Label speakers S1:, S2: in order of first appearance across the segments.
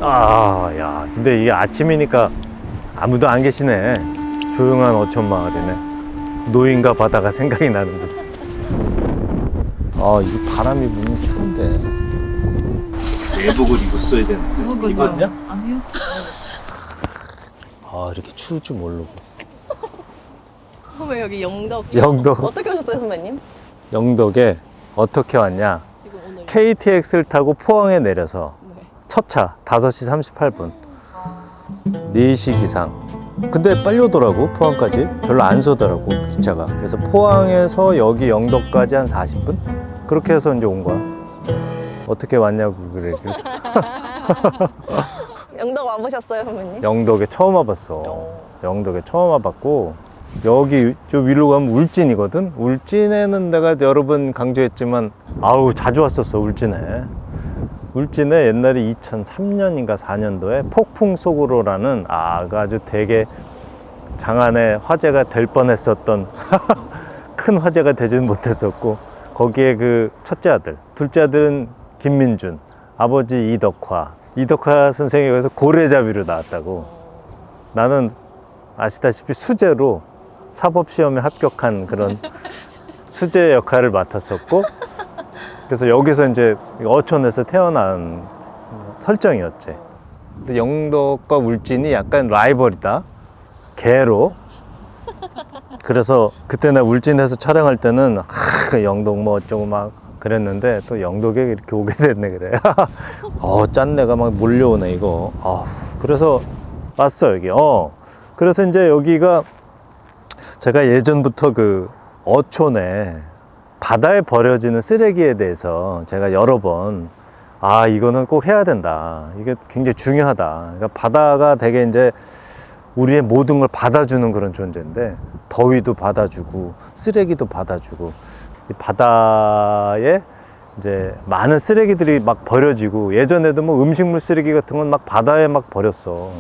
S1: 야, 근데 이게 아침이니까 아무도 안 계시네. 조용한 어촌 마을이네. 노인과 바다가 생각이 나는데. 이 바람이 불면 추운데. 내복을 입었어야 되는데. 입었냐?
S2: 아니요.
S1: 이렇게 추울 줄 모르고.
S2: 선배 여기 영덕. 어떻게 오셨어요, 선배님?
S1: 영덕에 어떻게 왔냐?
S2: 지금 오늘.
S1: KTX를 타고 포항에 내려서
S2: 네.
S1: 첫 차 5시 38분 4시 기상. 근데 빨리 오더라고. 포항까지 별로 안 서더라고 기차가. 그래서 포항에서 여기 영덕까지 한 40분? 그렇게 해서 이제 온 거야. 어떻게 왔냐고 그래.
S2: 영덕 와보셨어요, 선배님?
S1: 영덕에 처음 와봤어. 영덕에 처음 와봤고, 여기 저 위로 가면 울진이거든. 울진에는 내가 여러 번 강조했지만 자주 왔었어. 울진에 옛날에 2003년인가 4년도에 폭풍 속으로라는 아주 되게 장안에 화제가 될 뻔했었던 큰 화제가 되지는 못했었고, 거기에 그 첫째 아들, 둘째 아들은 김민준, 아버지 이덕화 선생이 여기서 고래잡이로 나왔다고. 나는 아시다시피 수재로 사법시험에 합격한 그런 수재 역할을 맡았었고, 그래서 여기서 이제 어촌에서 태어난 설정이었지. 근데 영덕과 울진이 약간 라이벌이다. 개로. 그래서 그때 나 울진에서 촬영할 때는 영덕 뭐 어쩌고 막 그랬는데, 또 영덕에 이렇게 오게 됐네. 그래. 짠내가 막 몰려오네 이거. 그래서 왔어 여기. 그래서 이제 여기가 제가 예전부터 그 어촌에 바다에 버려지는 쓰레기에 대해서 제가 여러 번 이거는 꼭 해야 된다. 이게 굉장히 중요하다. 그러니까 바다가 되게 이제 우리의 모든 걸 받아주는 그런 존재인데, 더위도 받아주고 쓰레기도 받아주고, 이 바다에 이제 많은 쓰레기들이 막 버려지고, 예전에도 뭐 음식물 쓰레기 같은 건 막 바다에 막 버렸어.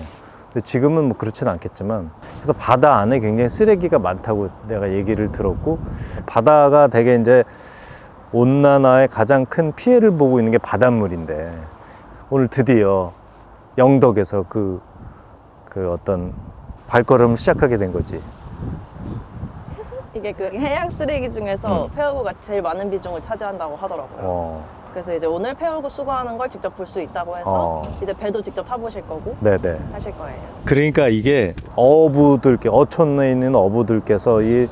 S1: 근데 지금은 뭐 그렇진 않겠지만, 그래서 바다 안에 굉장히 쓰레기가 많다고 내가 얘기를 들었고, 바다가 되게 이제 온난화의 가장 큰 피해를 보고 있는 게 바닷물인데, 오늘 드디어 영덕에서 그 어떤 발걸음을 시작하게 된 거지.
S2: 이게 그 해양 쓰레기 중에서 폐허구가 제일 많은 비중을 차지한다고 하더라고요. 그래서 이제 오늘 폐허구 수거하는 걸 직접 볼 수 있다고 해서 이제 배도 직접 타보실 거고
S1: 네네.
S2: 하실 거예요.
S1: 그러니까 이게 어촌에 있는 어부들께서 이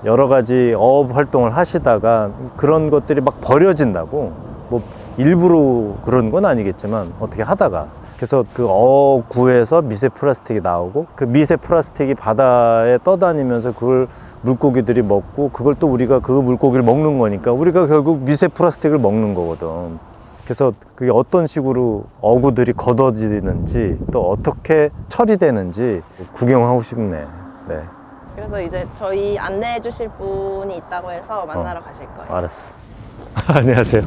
S1: 여러 가지 어업 활동을 하시다가 그런 것들이 막 버려진다고, 뭐 일부러 그런 건 아니겠지만 어떻게 하다가, 그래서 그 어구에서 미세 플라스틱이 나오고, 그 미세 플라스틱이 바다에 떠다니면서 그걸 물고기들이 먹고, 그걸 또 우리가 그 물고기를 먹는 거니까 우리가 결국 미세 플라스틱을 먹는 거거든. 그래서 그게 어떤 식으로 어구들이 걷어지는지, 또 어떻게 처리되는지 구경하고 싶네. 네.
S2: 그래서 이제 저희 안내해 주실 분이 있다고 해서 만나러 가실 거예요.
S1: 알았어. 안녕하세요.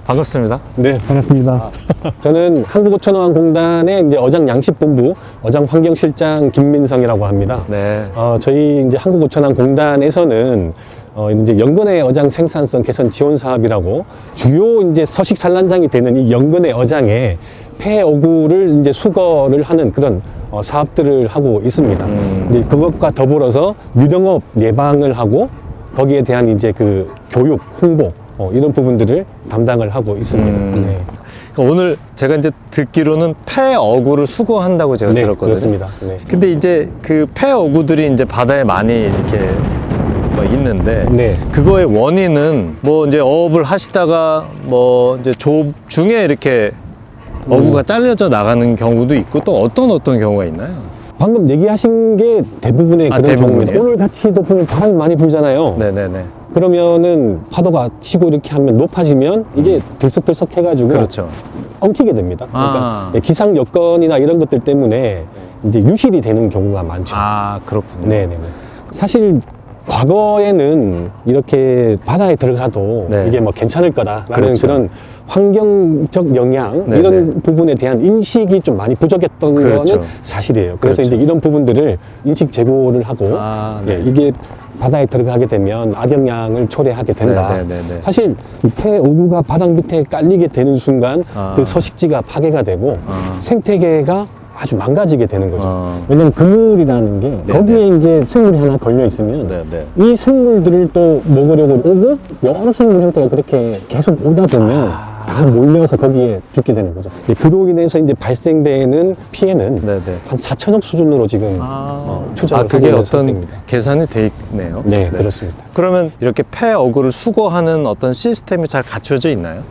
S1: 반갑습니다.
S3: 네, 반갑습니다. 저는 한국어촌어항공단의 이제 어장 양식본부 어장 환경실장 김민성이라고 합니다.
S1: 네.
S3: 저희 이제 한국어촌어항공단에서는 이제 연근해 어장 생산성 개선 지원 사업이라고, 주요 이제 서식 산란장이 되는 이 연근해 어장에 폐어구를 이제 수거를 하는 그런 사업들을 하고 있습니다. 근데 그것과 더불어서 유령업 예방을 하고, 거기에 대한 이제 그 교육, 홍보, 이런 부분들을 담당을 하고 있습니다. 네.
S1: 그러니까 오늘 제가 이제 듣기로는 폐어구를 수거한다고 제가
S3: 네,
S1: 들었거든요.
S3: 그렇습니다. 네.
S1: 근데 이제 그 폐어구들이 이제 바다에 많이 이렇게 뭐 있는데,
S3: 네.
S1: 그거의 원인은 뭐 이제 어업을 하시다가 뭐 이제 조업 중에 이렇게 어구가 잘려져 나가는 경우도 있고, 또 어떤 경우가 있나요?
S3: 방금 얘기하신 게 대부분의 그런
S1: 대부분이에요?
S3: 경우입니다. 오늘 같이도 보면 바람이 많이 불잖아요.
S1: 네네네.
S3: 그러면은 파도가 치고 이렇게 하면 높아지면 이게 들썩들썩 해가지고
S1: 그렇죠.
S3: 엉키게 됩니다. 그러니까 기상 여건이나 이런 것들 때문에 이제 유실이 되는 경우가 많죠.
S1: 그렇군요.
S3: 네네네. 사실 과거에는 이렇게 바다에 들어가도
S1: 네.
S3: 이게 뭐 괜찮을 거다라는
S1: 그렇죠.
S3: 그런 환경적 영향,
S1: 네네.
S3: 이런 부분에 대한 인식이 좀 많이 부족했던
S1: 그렇죠.
S3: 거는 사실이에요. 그래서
S1: 그렇죠.
S3: 이제 이런 부분들을 인식 제고를 하고,
S1: 네.
S3: 이게 바다에 들어가게 되면 악영향을 초래하게 된다.
S1: 네네네네.
S3: 사실 폐오구가 바닥 밑에 깔리게 되는 순간
S1: 아.
S3: 그 서식지가 파괴가 되고 생태계가 아주 망가지게 되는 거죠. 왜냐면 그물이라는 게
S1: 네네.
S3: 거기에 이제 생물이 하나 걸려 있으면
S1: 네네.
S3: 이 생물들을 또 먹으려고 오고 여러 생물 형태가 그렇게 계속 오다 보면 다 몰려서 거기에 죽게 되는 거죠. 그로 인해서 이제 발생되는 피해는
S1: 네네.
S3: 한 4천억 수준으로 지금 추정을
S1: 그게
S3: 하고 있는
S1: 어떤
S3: 상태입니다.
S1: 계산이 돼 있네요.
S3: 네, 그렇습니다.
S1: 그러면 이렇게 폐어구를 수거하는 어떤 시스템이 잘 갖춰져 있나요?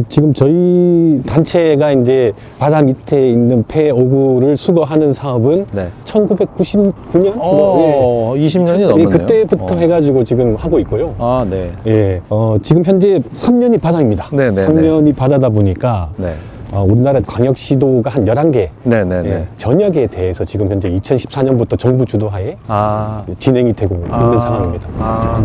S3: 지금 저희 단체가 이제 바다 밑에 있는 폐오구를 수거하는 사업은
S1: 네.
S3: 1999년?
S1: 20년이 넘었네요.
S3: 그때부터 해가지고 지금 하고 있고요.
S1: 아, 네.
S3: 예, 지금 현재 3년이 바다입니다.
S1: 네네네.
S3: 3년이 바다다 보니까
S1: 네.
S3: 우리나라 광역시도가 한 11개
S1: 네네네.
S3: 예, 전역에 대해서 지금 현재 2014년부터 정부 주도하에
S1: 아.
S3: 진행이 되고 있는 상황입니다.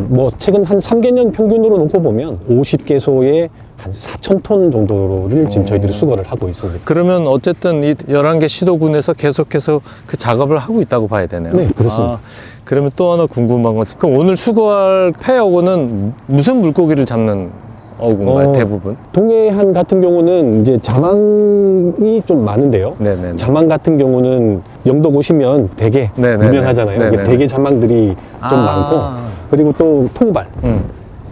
S3: 뭐 최근 한 3개년 평균으로 놓고 보면 50개소에 한 4,000톤 정도를 지금 저희들이 수거를 하고 있습니다.
S1: 그러면 어쨌든 이 11개 시도군에서 계속해서 그 작업을 하고 있다고 봐야 되네요.
S3: 네, 그렇습니다.
S1: 그러면 또 하나 궁금한 건, 그럼 오늘 수거할 폐어구는 무슨 물고기를 잡는 어구인가요, 대부분?
S3: 동해안 같은 경우는 이제 자망이 좀 많은데요.
S1: 네네.
S3: 자망 같은 경우는 영덕 오시면 되게
S1: 네네네.
S3: 유명하잖아요.
S1: 네네네.
S3: 대게 자망들이 좀 많고, 그리고 또 통발,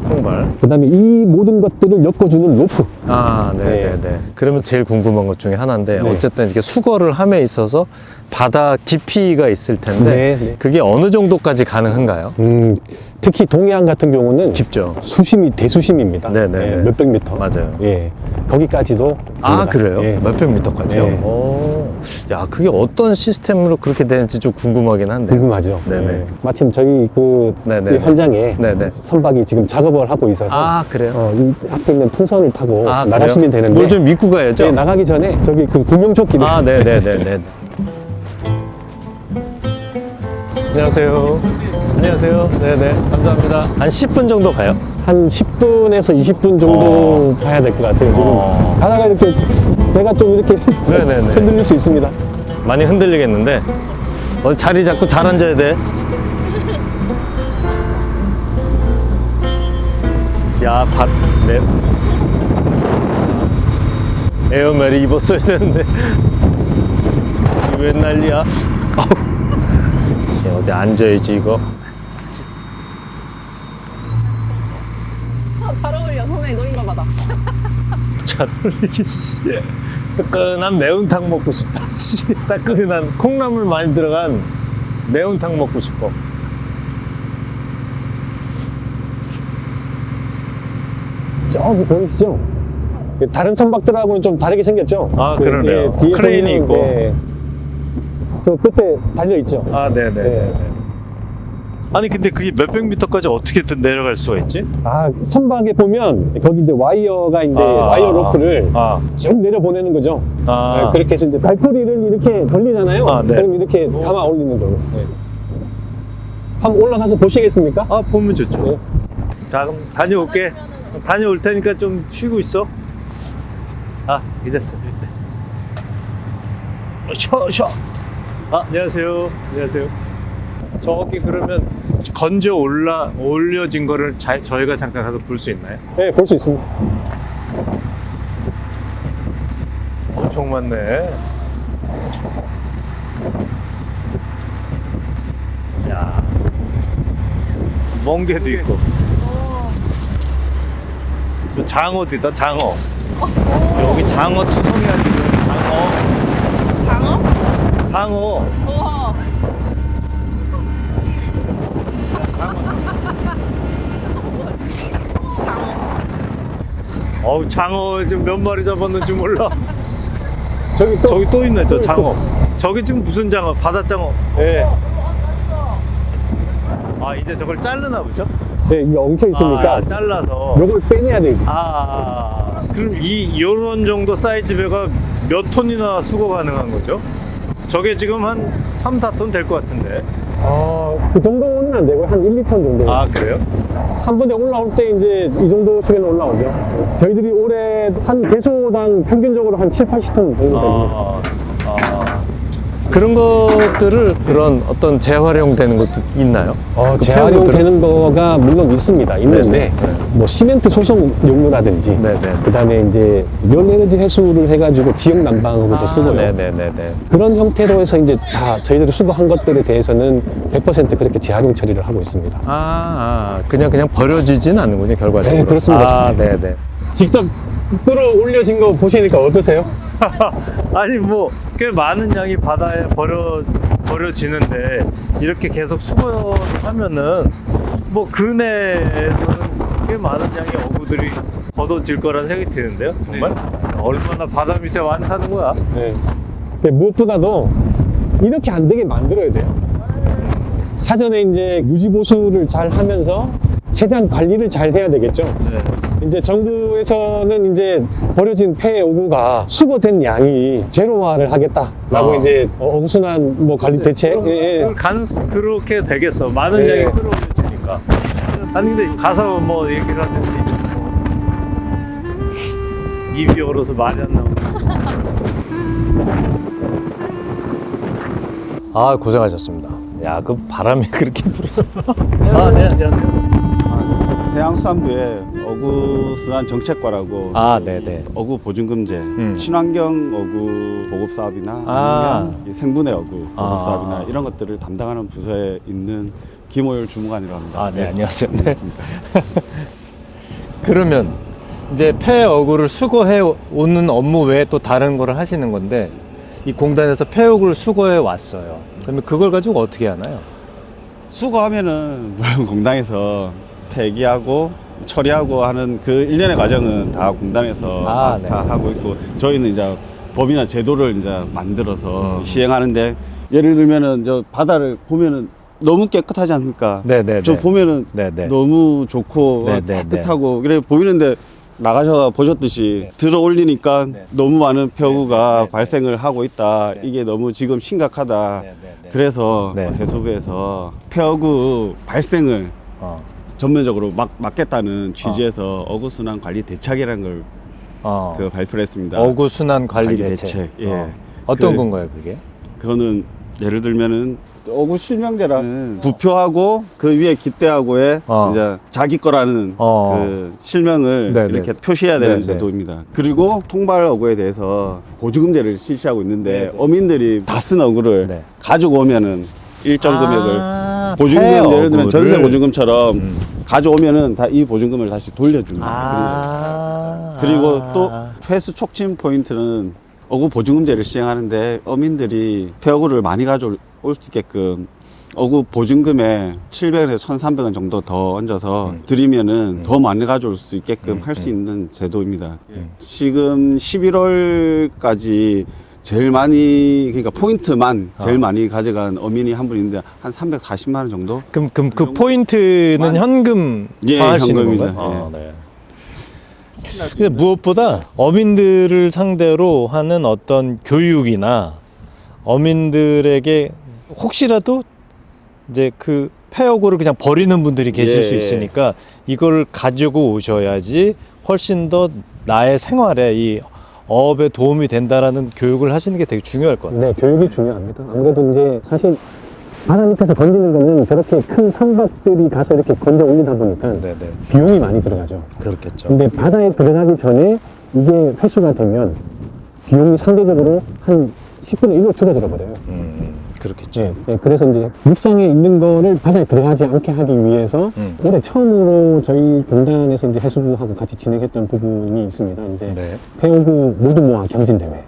S1: 통발.
S3: 그 다음에 이 모든 것들을 엮어주는 로프.
S1: 네네네. 그러면 제일 궁금한 것 중에 하나인데,
S3: 네.
S1: 어쨌든 이렇게 수거를 함에 있어서 바다 깊이가 있을 텐데,
S3: 네, 네.
S1: 그게 어느 정도까지 가능한가요?
S3: 특히 동해안 같은 경우는
S1: 깊죠.
S3: 수심이 대수심입니다.
S1: 네네네.
S3: 예, 몇백 미터.
S1: 맞아요.
S3: 예, 거기까지도.
S1: 아,
S3: 됩니다.
S1: 그래요?
S3: 예.
S1: 몇백 미터까지요?
S3: 네.
S1: 오. 야, 그게 어떤 시스템으로 그렇게 되는지 좀 궁금하긴 한데.
S3: 궁금하죠.
S1: 네네.
S3: 예. 마침 저희 그
S1: 네네네.
S3: 이 현장에
S1: 네네.
S3: 선박이 지금 작업을 하고 있어서
S1: 그래요?
S3: 이 앞에 있는 통선을 타고 나가시면 되는데
S1: 뭘 좀 믿고 가야죠?
S3: 네, 나가기 전에 저기 그 구명조끼를
S1: 네네네네. 안녕하세요. 안녕하세요. 네네. 감사합니다. 한 10분 정도 가요?
S3: 한 10분에서 20분 정도 가야 될 것 같아요. 지금 가다가 이렇게 배가 좀 이렇게
S1: 네네네.
S3: 흔들릴 수 있습니다.
S1: 많이 흔들리겠는데. 자리 잡고 잘 앉아야 돼. 야, 네. 에어멜이 입었어야 되는데. 이게 웬 난리야? 어디 앉아야지, 이거.
S2: 잘 어울려. 소매 노인가 봐다.
S1: 잘 어울리기, 씨. 뜨끈한 매운탕 먹고 싶다, 씨. 따끈한 콩나물 많이 들어간 매운탕 먹고 싶어.
S3: 저기 보이시죠? 다른 선박들하고는 좀 다르게 생겼죠?
S1: 그러네요.
S3: 뒤에
S1: 크레인이
S3: 보면,
S1: 있고.
S3: 저 끝에 달려있죠?
S1: 네네.
S3: 네.
S1: 아니, 근데 그게 몇백 미터까지 어떻게든 내려갈 수가 있지?
S3: 선박에 보면 거기 이제 와이어가 이제 와이어 로프를 쭉 내려보내는 거죠. 네, 그렇게 해서 이제 발코리를 이렇게 돌리잖아요.
S1: 네.
S3: 그럼 이렇게 감아 올리는 거예요. 네. 한번 올라가서 보시겠습니까?
S1: 보면 좋죠.
S3: 네.
S1: 자, 그럼 다녀올게. 다녀올 테니까 좀 쉬고 있어. 이제서 쉬어. 안녕하세요. 안녕하세요. 저기 그러면 올려진 거를 저희가 잠깐 가서 볼 수 있나요?
S3: 네, 볼 수 있습니다.
S1: 엄청 많네. 야, 멍게도 있고. 장어도 있다, 장어. 여기 장어 투성이야, 지금.
S2: 장어?
S1: 장어.
S2: 우와.
S1: 장어 지금 몇 마리 잡았는지 몰라.
S3: 저기
S1: 또 있네, 저 장어. 저기 지금 무슨 장어? 바다장어.
S3: 네.
S1: 이제 저걸 자르나 보죠?
S3: 네, 이게 엉켜 있으니까
S1: 잘라서.
S3: 요걸 빼내야 돼요.
S1: 그럼 요런 정도 사이즈 배가 몇 톤이나 수거 가능한 거죠? 저게 지금 한 3, 4톤 될 것 같은데.
S3: 그 정도는 안 되고 한 1, 2톤 정도.
S1: 그래요?
S3: 한 번에 올라올 때 이제 이 정도 수준에 올라오죠. 저희들이 올해 한 개소당 평균적으로 한 7, 80톤 정도 됩니다.
S1: 그런 것들을 그런 어떤 재활용되는 것도 있나요?
S3: 재활용되는 거가 물론 있습니다. 있는데
S1: 네네.
S3: 뭐 시멘트 소성 용료라든지
S1: 네네.
S3: 그다음에 이제 열 에너지 해수를 해가지고 지역 난방으로도 쓰고요.
S1: 네네네네.
S3: 그런 형태로 해서 이제 다 저희들이 수거한 것들에 대해서는 100% 그렇게 재활용 처리를 하고 있습니다.
S1: 그냥 버려지진 않는군요, 결과적으로.
S3: 네, 그렇습니다.
S1: 네네.
S3: 직접 끌어올려진 거 보시니까 어떠세요?
S1: 아니 뭐 꽤 많은 양이 바다에 버려지는데 이렇게 계속 수거하면은 뭐 근해에서는 꽤 많은 양의 어구들이 걷어질 거라는 생각이 드는데요, 정말. 얼마나 바다 밑에 많다는 거야.
S3: 네. 근데 무엇보다도 이렇게 안 되게 만들어야 돼요. 사전에 이제 유지 보수를 잘 하면서 최대한 관리를 잘 해야 되겠죠.
S1: 네.
S3: 이제 정부에서는 이제 버려진 폐 오구가 수거된 양이 제로화를 하겠다라고 이제 어순한 뭐 관리 대책.
S1: 그렇게 되겠어. 많은
S3: 네.
S1: 양이 끌어올려지니까. 아니 근데 가서 뭐 얘기를 하든지 입이 얼어서 말이 안 나오네. 아 고생하셨습니다. 야 그 바람이 그렇게 불었어. 네 안녕하세요.
S4: 해양수산부의 어구수산 정책과라고
S1: 네네.
S4: 어구 보증금제, 친환경 어구 보급 사업이나 아니면 이 생분해 어구 보급 사업이나 이런 것들을 담당하는 부서에 있는 김호율 주무관이라고 합니다.
S1: 네 안녕하세요. 네.
S4: 반갑습니다.
S1: 그러면 이제 폐 어구를 수거해 오는 업무 외에 또 다른 거를 하시는 건데 이 공단에서 폐 어구를 수거해 왔어요. 그러면 그걸 가지고 어떻게 하나요?
S4: 수거하면은 물론 공단에서 폐기하고 처리하고 하는 그 일련의 과정은 다 공단에서
S1: 네.
S4: 다 하고 있고 저희는 이제 법이나 제도를 이제 만들어서 시행하는데 예를 들면은 저 바다를 보면은 너무 깨끗하지 않습니까?
S1: 네네네.
S4: 저 보면은
S1: 네네.
S4: 너무 좋고
S1: 네네네.
S4: 깨끗하고 그래 보이는데 나가셔서 보셨듯이 들어 올리니까
S1: 네.
S4: 너무 많은 폐허구가
S1: 네네.
S4: 발생을 하고 있다.
S1: 네.
S4: 이게 너무 지금 심각하다.
S1: 네네네.
S4: 그래서
S1: 네.
S4: 해수부에서 폐허구 발생을 전면적으로 막겠다는 취지에서 어구순환 관리 대책이라는 걸 그 발표를 했습니다.
S1: 어구 순환 관리
S4: 관리
S1: 대책.
S4: 대책, 예.
S1: 어떤
S4: 그-
S1: 건가요, 그게?
S4: 그거는 예를 들면은 어구 실명제라는 부표하고 그 위에 깃대하고에 이제 자기 거라는 그 실명을
S1: 네네.
S4: 이렇게 표시해야 되는
S1: 네네.
S4: 제도입니다. 그리고 통발 어구에 대해서 보조금제를 실시하고 있는데
S1: 네네.
S4: 어민들이 다 쓴 어구를
S1: 네.
S4: 가지고 오면은 일정 금액을 보증금
S1: 폐
S4: 예를 들면 전세
S1: 어구를.
S4: 보증금처럼 가져오면은 다 이 보증금을 다시 돌려줍니다. 그리고 또 회수 촉진 포인트는 어구 보증금제를 시행하는데 어민들이 폐어구를 많이 가져올 수 있게끔 어구 보증금에 700에서 1,300원 정도 더 얹어서 드리면은 더 많이 가져올 수 있게끔 할 수 있는 제도입니다. 지금 11월까지 제일 많이 그러니까 포인트만 제일 많이 가져간 어민이 한 분 있는데 한 340만 원 정도?
S1: 그럼 그 포인트는 현금
S4: 예,
S1: 화하시는
S4: 현금입니다.
S1: 건가요? 네. 근데 무엇보다 어민들을 상대로 하는 어떤 교육이나 어민들에게 혹시라도 이제 그 폐어구를 그냥 버리는 분들이 계실
S4: 예.
S1: 수 있으니까 이걸 가지고 오셔야지 훨씬 더 나의 생활에 이 어업에 도움이 된다라는 교육을 하시는 게 되게 중요할 것 같아요.
S3: 네, 교육이 중요합니다. 아무래도 이제 사실 바다 밑에서 건지는 거는 저렇게 큰 선박들이 가서 이렇게 건져 올리다 보니까
S1: 네네.
S3: 비용이 많이 들어가죠.
S1: 그렇겠죠.
S3: 근데 바다에 들어가기 전에 이게 회수가 되면 비용이 상대적으로 한 10분의 1로 줄어들어 버려요.
S1: 그렇겠죠.
S3: 네, 네, 그래서 이제 육상에 있는 거를 바다에 들어가지 않게 하기 위해서 올해 처음으로 저희 공단에서 이제 해수부하고 같이 진행했던 부분이 있습니다. 이제
S1: 네.
S3: 폐어구 모두 모아 경진 대회.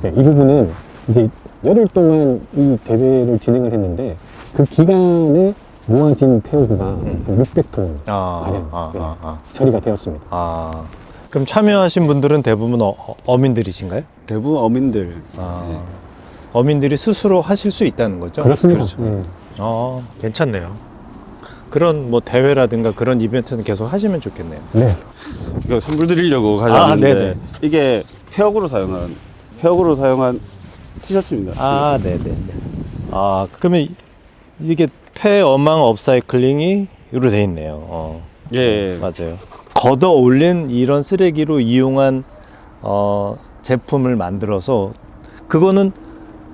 S3: 네, 이 부분은 이제 열흘 동안 이 대회를 진행을 했는데 그 기간에 모아진 폐어구가 한 600톤 가량 처리가 되었습니다.
S1: 그럼 참여하신 분들은 대부분 어민들이신가요?
S4: 대부분 어민들.
S1: 어민들이 스스로 하실 수 있다는 거죠?
S3: 그렇습니다.
S4: 그렇죠.
S3: 네.
S1: 괜찮네요. 그런 뭐 대회라든가 그런 이벤트는 계속 하시면 좋겠네요.
S3: 네.
S4: 이거 선물 드리려고 가져왔는데
S1: 네네.
S4: 이게 폐어구로 사용한 티셔츠입니다.
S1: 네네. 그러면 이게 폐어망 업사이클링이 이로 돼 있네요.
S4: 예.
S1: 맞아요. 걷어 올린 이런 쓰레기로 이용한 제품을 만들어서 그거는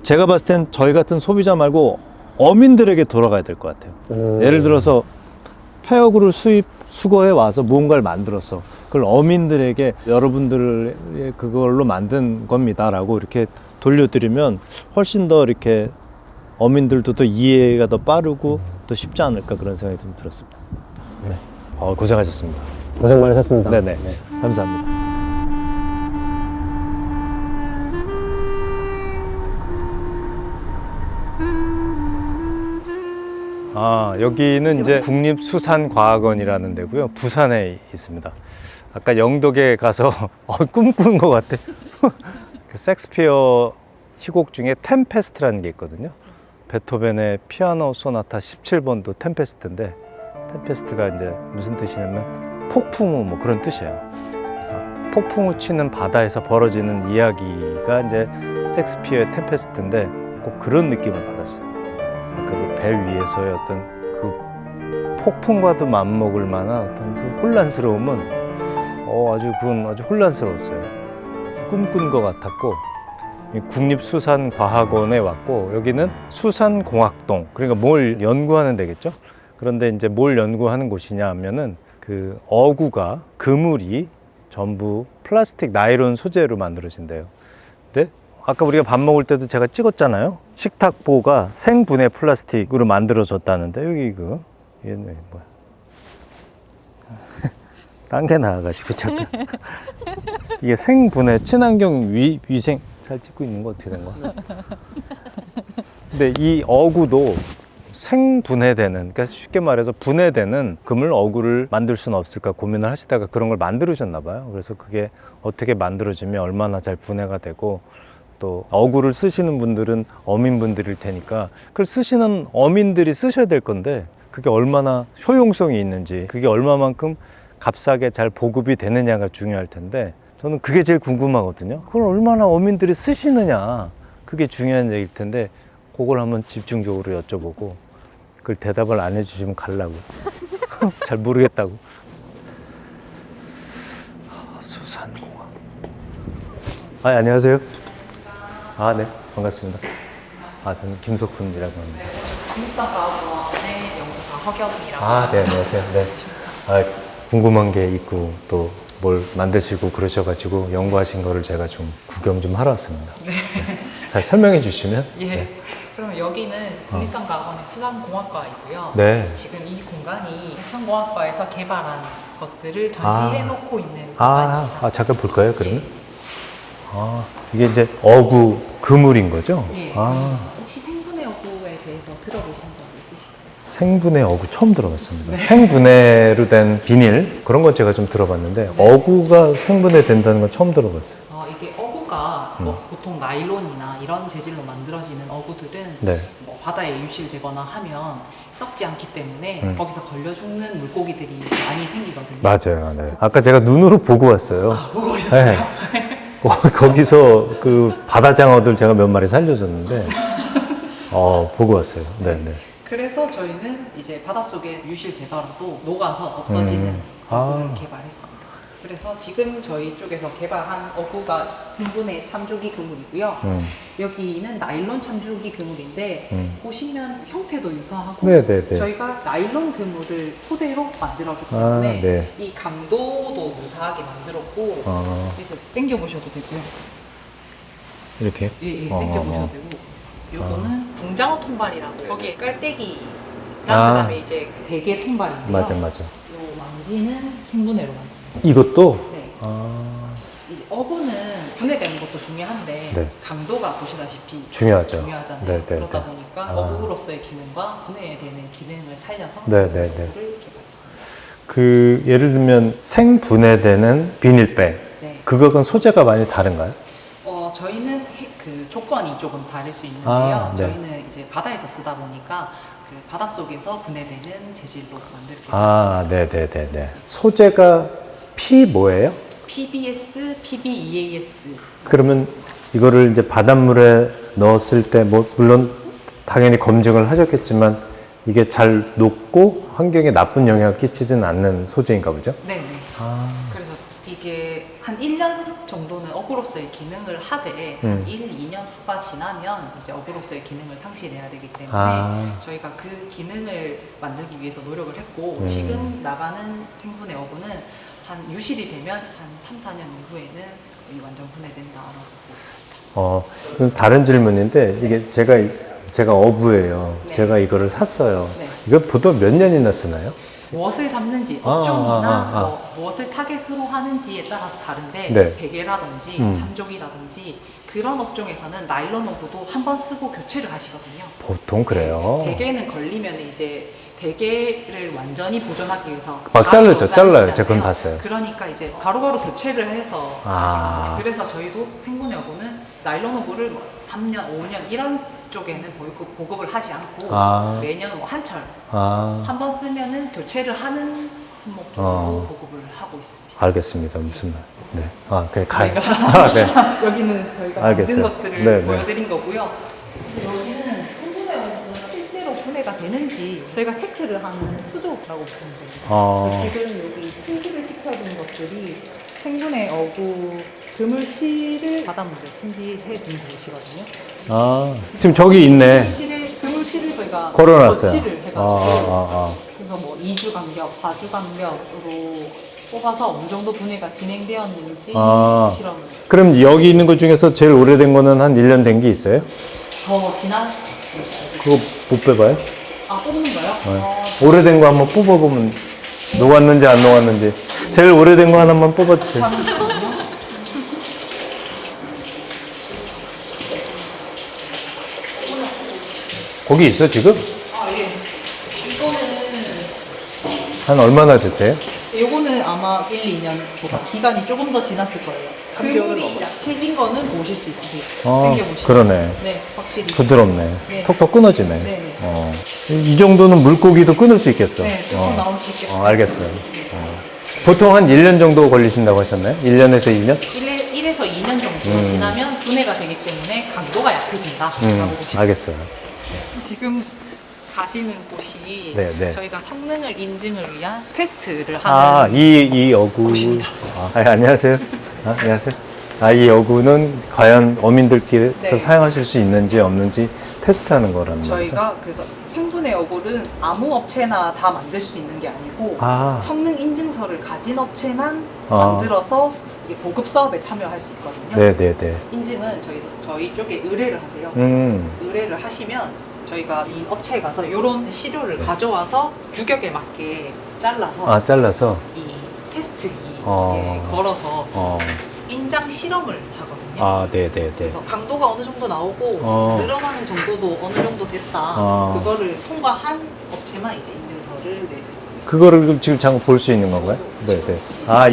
S1: 제가 봤을 땐 저희 같은 소비자 말고 어민들에게 돌아가야 될 것 같아요. 예를 들어서 폐어구를 수거해 와서 무언가를 만들었어. 그걸 어민들에게 여러분들의 그걸로 만든 겁니다라고 이렇게 돌려드리면 훨씬 더 이렇게 어민들도 더 이해가 더 빠르고 더 쉽지 않을까 그런 생각이 좀 들었습니다. 네. 고생하셨습니다.
S3: 고생 많으셨습니다.
S1: 네네. 감사합니다. 여기는 이제 국립수산과학원이라는 데고요. 부산에 있습니다. 아까 영덕에 가서 꿈꾼 것 같아. 섹스피어 희곡 중에 템페스트라는 게 있거든요. 베토벤의 피아노 소나타 17번도 템페스트인데, 템페스트가 이제 무슨 뜻이냐면 폭풍우 뭐 그런 뜻이에요. 폭풍우 치는 바다에서 벌어지는 이야기가 이제 섹스피어의 템페스트인데 꼭 그런 느낌을 받았어요. 그 배 위에서의 어떤 그 폭풍과도 맞먹을 만한 어떤 그 혼란스러움은 그건 아주 혼란스러웠어요. 꿈꾼 것 같았고, 국립수산과학원에 왔고, 여기는 수산공학동, 그러니까 뭘 연구하는 데겠죠. 그런데 이제 뭘 연구하는 곳이냐 하면은 그 어구가, 그물이 전부 플라스틱 나일론 소재로 만들어진대요. 근데 아까 우리가 밥 먹을 때도 제가 찍었잖아요. 식탁보가 생분해 플라스틱으로 만들어졌다는데, 여기 얘는 뭐야? 딴 게 나와가지고 잠깐. 이게 생분해 친환경 위생 잘 찍고 있는 거 어떻게 된 거야? 근데 이 어구도 생분해되는, 그러니까 쉽게 말해서 분해되는 그물 어구를 만들 수는 없을까 고민을 하시다가 그런 걸 만들으셨나 봐요. 그래서 그게 어떻게 만들어지면 얼마나 잘 분해가 되고, 또 어구를 쓰시는 분들은 어민분들일 테니까 그걸 쓰시는 어민들이 쓰셔야 될 건데 그게 얼마나 효용성이 있는지, 그게 얼마만큼 값싸게 잘 보급이 되느냐가 중요할 텐데, 저는 그게 제일 궁금하거든요. 그걸 얼마나 어민들이 쓰시느냐, 그게 중요한 얘기일 텐데, 그걸 한번 집중적으로 여쭤보고 그걸 대답을 안 해주시면 갈라고. 잘 모르겠다고. 수산공학. 안녕하세요. 네, 반갑습니다. 저는 김석훈이라고 합니다.
S5: 국립수산과학원의 연구사 허경이라고.
S1: 네, 안녕하세요. 네. 궁금한 게 있고 또 뭘 만드시고 그러셔가지고 연구하신 거를 제가 좀 구경 좀 하러 왔습니다.
S5: 네.
S1: 잘 설명해 주시면.
S5: 예.
S1: 네.
S5: 그러면 여기는 국립수산과학원의 수산공학과이고요.
S1: 네.
S5: 지금 이 공간이 수산공학과에서 개발한 것들을 전시해 놓고 있는 공간입니다.
S1: 잠깐 볼까요, 그러면? 이게 이제 어구 그물인 거죠?
S5: 예. 혹시 생분해 어구에 대해서 들어보신 적 있으실까요?
S1: 생분해 어구 처음 들어봤습니다. 생분해로 된 비닐 그런 건 제가 좀 들어봤는데 어구가 생분해 된다는 건 처음 들어봤어요.
S5: 이게 어구가 보통 나일론이나 이런 재질로 만들어지는 어구들은
S1: 네.
S5: 뭐 바다에 유실되거나 하면 썩지 않기 때문에 거기서 걸려 죽는 물고기들이 많이 생기거든요.
S1: 맞아요. 네. 아까 제가 눈으로 보고 왔어요.
S5: 보고 오셨어요?
S1: 네. 거기서 그 바다장어들 제가 몇 마리 살려줬는데 보고 왔어요. 네네.
S5: 그래서 저희는 이제 바닷속에 유실되더라도 녹아서 없어지는 어구를 개발했습니다. 그래서 지금 저희 쪽에서 개발한 어구가 생분해 참조기 그물이고요. 여기는 나일론 참조기 그물인데 보시면 형태도 유사하고
S1: 네네네.
S5: 저희가 나일론 그물을 토대로 만들었기 때문에
S1: 네.
S5: 이 강도도 유사하게 만들었고 그래서 당겨보셔도 되고요.
S1: 이렇게?
S5: 예, 당겨보셔도 되고 요거는 붕장어 통발이라고 거기에 깔때기랑 그다음에 이제 대게 통발인데요.
S1: 맞아.
S5: 요 망지는 생분해로 만듭니다.
S1: 이것도?
S5: 네. 이제 어구는 분해되는 것도 중요한데
S1: 네.
S5: 강도가 보시다시피
S1: 중요하죠.
S5: 중요하잖아요.
S1: 네, 네,
S5: 그러다
S1: 네.
S5: 보니까 어구로서의 기능과 분해되는 기능을 살려서
S1: 네,
S5: 어구를
S1: 네, 네.
S5: 개발했습니다.
S1: 예를 들면 생분해되는 비닐백.
S5: 네.
S1: 그거는 소재가 많이 다른가요?
S5: 저희는 그 조건이 조금 다를 수 있는데요.
S1: 네.
S5: 저희는 이제 바다에서 쓰다 보니까 그 바닷속에서 분해되는 재질로 만들게 됐습니다.
S1: 네네네네. 소재가 뭐예요?
S5: PBS, PBEAS.
S1: 그러면 이거를 이제 바닷물에 넣었을 때 물론 당연히 검증을 하셨겠지만 이게 잘 녹고 환경에 나쁜 영향을 끼치지는 않는 소재인가 보죠?
S5: 네네. 그래서 이게 한 1년 정도는 어구로 어구로서의 기능을 하되 한 1, 2년 후가 지나면 이제 어구로서의 기능을 상실해야 되기 때문에 저희가 그 기능을 만들기 위해서 노력을 했고 지금 나가는 생분해 어구는 한 유실이 되면 한 3, 4년 이후에는 완전 분해된다라고 보고 있습니다.
S1: 그럼 다른 질문인데 이게 제가 어부예요.
S5: 네.
S1: 제가 이거를 샀어요.
S5: 네.
S1: 이거 보통 몇 년이나 쓰나요?
S5: 무엇을 잡는지
S1: 아,
S5: 업종이나 뭐 무엇을 타겟으로 하는지에 따라서 다른데
S1: 네.
S5: 대게라든지 참조기라든지 그런 업종에서는 나일론 어구도 한 번 쓰고 교체를 하시거든요.
S1: 보통 그래요.
S5: 대게는 걸리면 이제 대게를 완전히 보존하기 위해서
S1: 막
S5: 바로
S1: 잘라요.
S5: 자르시잖아요.
S1: 제가 그건 봤어요.
S5: 그러니까 이제 바로바로 교체를 해서
S1: 아.
S5: 하시거든요. 그래서 저희도 생분해 어구는 나일론 어구를 뭐 3년, 5년 이런 쪽에는 보급을 하지 않고 매년 뭐 한철 한 번 쓰면은 교체를 하는 품목 쪽으로 보급을 하고 있습니다.
S1: 알겠습니다. 무슨 말. 네. 그래, 가요.
S5: 저희가
S1: 네.
S5: 여기는 저희가
S1: 알겠어요.
S5: 만든 것들을
S1: 네, 네.
S5: 보여드린 거고요. 여기는 생분해 어구가 실제로 분해가 되는지 저희가 체크를 하는 수조라고 보시면 됩니다. 지금 여기 침지를 시켜둔 것들이 생분해 어구 그물실을 바닷물에 침지해 둔 곳이거든요.
S1: 지금 저기 있네.
S5: 그물실을 저희가
S1: 걸어놨어요.
S5: 거치를 해가지고 그래서 뭐 2주 간격, 4주 간격으로 뽑아서 어느 정도 분해가 진행되었는지 실험을.
S1: 그럼 여기 있는 것 중에서 제일 오래된 거는 한 1년 된 게 있어요?
S5: 더 지난
S1: 그거 못 빼봐요?
S5: 뽑는 거요?
S1: 오래된 거 한번 뽑아보면 녹았는지 안 녹았는지. 제일 오래된 거 하나만 뽑아주세요. 거기 있어 지금?
S5: 예. 이거는
S1: 한 얼마나 됐어요?
S5: 요거는 아마 1, 2년보다 기간이 조금 더 지났을 거예요. 그물이 약해진 거는 보실 수 있으세요. 당겨보시면.
S1: 그러네.
S5: 네, 확실히.
S1: 부드럽네.
S5: 네.
S1: 톡톡 끊어지네.
S5: 네.
S1: 이 정도는 물고기도 끊을 수 있겠어.
S5: 네, 조금 나올 수 있겠어요.
S1: 알겠어요. 보통 한 1년 정도 걸리신다고 하셨나요? 1년에서 2년?
S5: 1에서 2년 정도 지나면 분해가 되기 때문에 강도가 약해진다라고 보시면
S1: 알겠어요.
S5: 지금 가시는 곳이
S1: 네, 네.
S5: 저희가 성능을 인증을 위한 테스트를 하는
S1: 이 어구.
S5: 곳입니다.
S1: 안녕하세요. 안녕하세요. 이 어구는 과연 어민들께서
S5: 네.
S1: 사용하실 수 있는지 없는지 테스트하는 거라는 거죠?
S5: 저희가 그래서 생분해 어구는 아무 업체나 다 만들 수 있는 게 아니고 성능 인증서를 가진 업체만 만들어서 이게 보급 사업에 참여할 수 있거든요.
S1: 네네네.
S5: 인증은 저희 쪽에 의뢰를 하세요. 의뢰를 하시면 저희가 이 업체에 가서 이런 시료를 가져와서 규격에 맞게 잘라서
S1: 잘라서?
S5: 이 테스트기에 걸어서 인장 실험을 하거든요.
S1: 네네네.
S5: 그래서 강도가 어느 정도 나오고 늘어나는 정도도 어느 정도 됐다. 그거를 통과한 업체만 이제 인증서를 내드리고 있습니다.
S1: 그거를 그럼 지금 잠깐 볼 수 있는 건가요? 네네.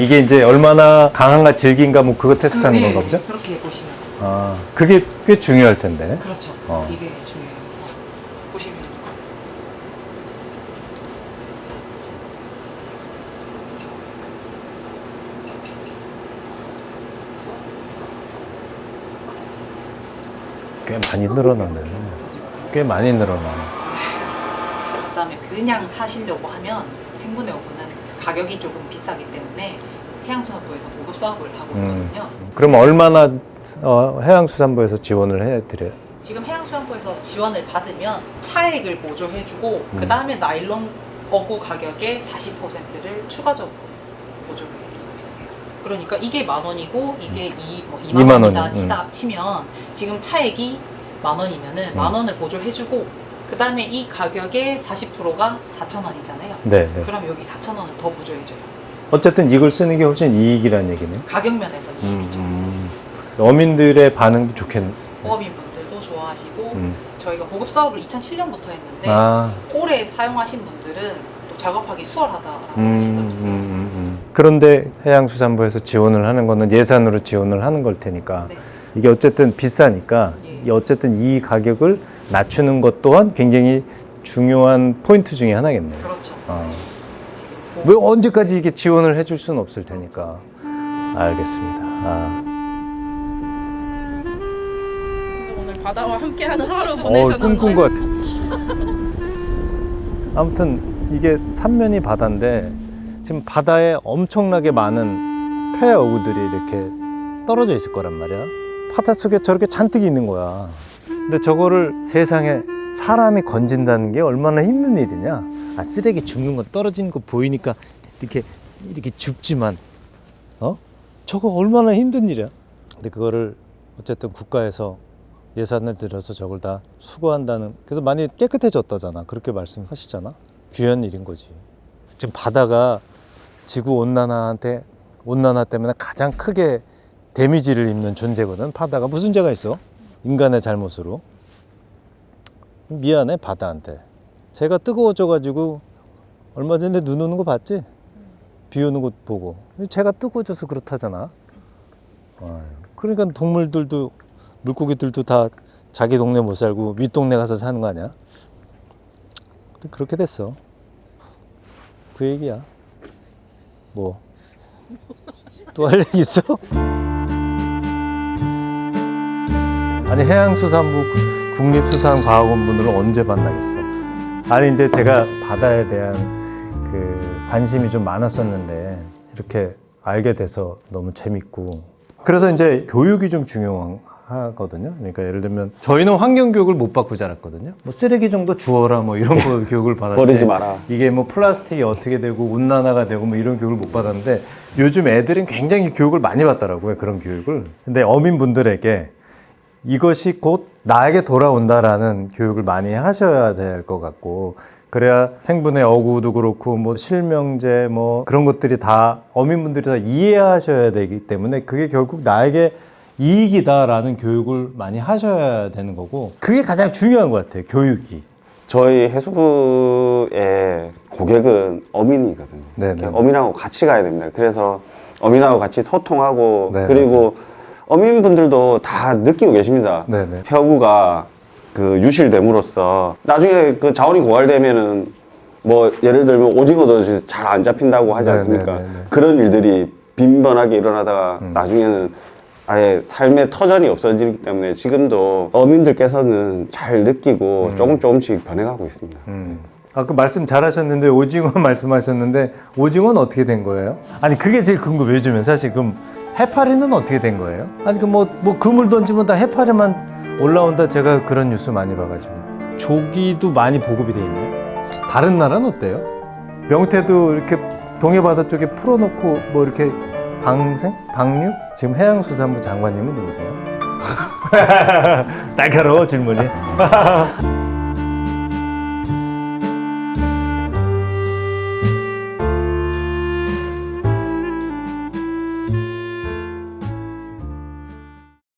S1: 이게 이제 얼마나 강한가 질긴가 뭐 그거 테스트하는 건가 보죠?
S5: 그렇게 보시면 돼요.
S1: 그게 꽤 중요할 텐데.
S5: 그렇죠. 이게 중요해서 보시면
S1: 꽤 많이 늘어나네. 꽤 많이 늘어나.
S5: 그다음에 그냥 사시려고 하면 생분해 어구는 가격이 조금 비싸기 때문에 해양수산부에서 보급 사업을 하고 있거든요.
S1: 그럼 얼마나 해양수산부에서 지원을 해드려요?
S5: 지금 해양수산부에서 지원을 받으면 차액을 보조해주고 그 다음에 나일론 어구 가격의 40%를 추가적으로 보조를 해드리고 있어요. 그러니까 이게 10,000원이고 이게 2만 원이다 치면 지금 차액이 10,000원이면은 10,000원을 보조해주고 그 다음에 이 가격의 40%가 4,000원이잖아요.
S1: 네.
S5: 그럼 여기 4,000원을 더 보조해줘요.
S1: 어쨌든 이걸 쓰는 게 훨씬 이익이라는 얘기네요.
S5: 가격 면에서 이익이죠.
S1: 어민들의 반응도 좋겠네.
S5: 어민분들도 좋아하시고 저희가 보급 사업을 2007년부터 했는데 올해 사용하신 분들은 또 작업하기 수월하다라고 하시더라고요.
S1: 그런데 해양수산부에서 지원을 하는 거는 예산으로 지원을 하는 걸 테니까
S5: 네.
S1: 이게 어쨌든 비싸니까 어쨌든 이 가격을 낮추는 것 또한 굉장히 중요한 포인트 중에 하나겠네요.
S5: 그렇죠.
S1: 왜 언제까지 이게 지원을 해줄 수는 없을 테니까. 알겠습니다.
S2: 오늘 바다와 함께하는 하루 보내셨나요?
S1: 꿈꾼 것 같아. 아무튼 이게 삼면이 바다인데 지금 바다에 엄청나게 많은 폐 어구들이 이렇게 떨어져 있을 거란 말이야. 바닷속에 저렇게 잔뜩 있는 거야. 근데 저거를 세상에 사람이 건진다는 게 얼마나 힘든 일이냐. 아, 쓰레기 줍는 거 떨어지는 거 보이니까 이렇게 줍지만 저거 얼마나 힘든 일이야. 근데 그거를 어쨌든 국가에서 예산을 들여서 저걸 다 수거한다는, 그래서 많이 깨끗해졌다잖아. 그렇게 말씀하시잖아. 귀한 일인 거지. 지금 바다가 지구 온난화 때문에 가장 크게 데미지를 입는 존재거든. 바다가 무슨 죄가 있어? 인간의 잘못으로. 미안해 바다한테. 제가 뜨거워져 가지고 얼마 전에 눈 오는 거 봤지? 비 오는 거 보고. 제가 뜨거워져서 그렇다잖아. 그러니까 동물들도, 물고기들도 다 자기 동네 못 살고 윗동네 가서 사는 거 아니야? 근데 그렇게 됐어. 그 얘기야. 뭐 또 할 얘기 있어? 아니, 해양수산부 국립수산과학원분들은 언제 만나겠어? 아니, 이제 제가 바다에 대한 그 관심이 좀 많았었는데 이렇게 알게 돼서 너무 재밌고, 그래서 이제 교육이 좀 중요하거든요. 그러니까 예를 들면 저희는 환경교육을 못 받고 자랐거든요. 뭐 쓰레기 정도 주워라 뭐 이런 거 교육을 받았지.
S4: 버리지 마라.
S1: 이게 뭐 플라스틱이 어떻게 되고 온난화가 되고 뭐 이런 교육을 못 받았는데 요즘 애들은 굉장히 교육을 많이 받더라고요. 그런 교육을. 근데 어민분들에게 이것이 곧 나에게 돌아온다라는 교육을 많이 하셔야 될 것 같고, 그래야 생분해 어구도 그렇고 뭐 실명제 뭐 그런 것들이 다 어민분들이 다 이해하셔야 되기 때문에 그게 결국 나에게 이익이다라는 교육을 많이 하셔야 되는 거고, 그게 가장 중요한 것 같아요. 교육이.
S4: 저희 해수부의 고객은 어민이거든요.
S1: 네네.
S4: 어민하고 같이 가야 됩니다. 그래서 어민하고 같이 소통하고,
S1: 네,
S4: 그리고 어민분들도 다 느끼고 계십니다.
S1: 네네.
S4: 폐어구가 그 유실됨으로써 나중에 그 자원이 고갈되면은 뭐 예를 들면 오징어도 잘 안 잡힌다고 하지 않습니까?
S1: 네네네네.
S4: 그런 일들이 빈번하게 일어나다가 나중에는 아예 삶의 터전이 없어지기 때문에 지금도 어민들께서는 잘 느끼고 조금씩 변해가고 있습니다.
S1: 아까 말씀 잘하셨는데 오징어 말씀하셨는데 오징어는 어떻게 된 거예요? 아니, 그게 제일 궁금해요. 요즘엔 사실. 그럼 해파리는 어떻게 된 거예요? 아니, 그 뭐 그물 던지면 다 해파리만 올라온다. 제가 그런 뉴스 많이 봐가지고. 조기도 많이 보급이 돼 있네요. 다른 나라는 어때요? 명태도 이렇게 동해바다 쪽에 풀어놓고 뭐 이렇게 방류? 지금 해양수산부 장관님은 누구세요? 날카로워 질문이.